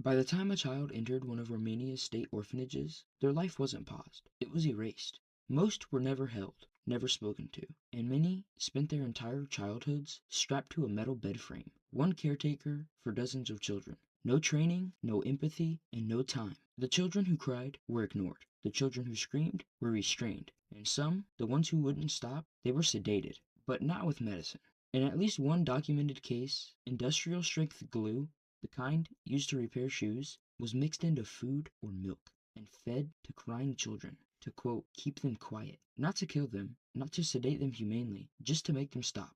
By the time a child entered one of Romania's state orphanages, their life wasn't paused, it was erased. Most were never held, never spoken to, and many spent their entire childhoods strapped to a metal bed frame, one caretaker for dozens of children. No training, no empathy, and no time. The children who cried were ignored. The children who screamed were restrained. And some, the ones who wouldn't stop, they were sedated, but not with medicine. In at least one documented case, industrial strength glue, the kind used to repair shoes, was mixed into food or milk and fed to crying children to, quote, keep them quiet. Not to kill them, not to sedate them humanely, just to make them stop.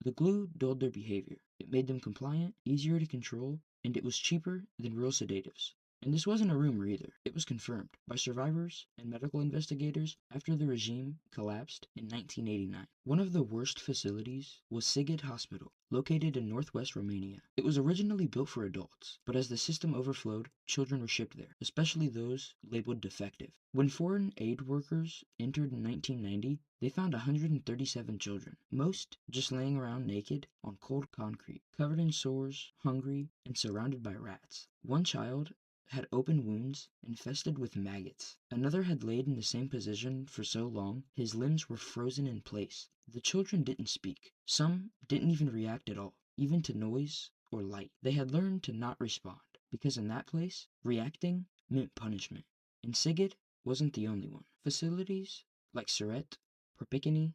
The glue dulled their behavior. It made them compliant, easier to control, and it was cheaper than real sedatives. And this wasn't a rumor either. It was confirmed by survivors and medical investigators after the regime collapsed in 1989. One of the worst facilities was Sighet Hospital, located in northwest Romania. It was originally built for adults, but as the system overflowed, children were shipped there, especially those labeled defective. When foreign aid workers entered in 1990, they found 137 children, most just laying around naked on cold concrete, covered in sores, hungry, and surrounded by rats. One child had open wounds infested with maggots. Another had laid in the same position for so long his limbs were frozen in place. The children didn't speak. Some didn't even react at all, even to noise or light. They had learned to not respond, because in that place, reacting meant punishment. And Sighet wasn't the only one. Facilities like Siret, Perpigany,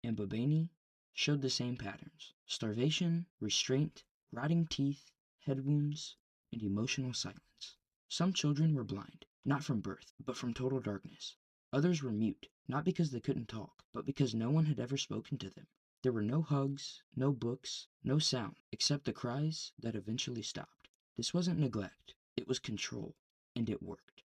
and Bobany showed the same patterns: starvation, restraint, rotting teeth, head wounds, and emotional silence. Some children were blind, not from birth, but from total darkness. Others were mute, not because they couldn't talk, but because no one had ever spoken to them. There were no hugs, no books, no sound, except the cries that eventually stopped. This wasn't neglect, it was control, and it worked.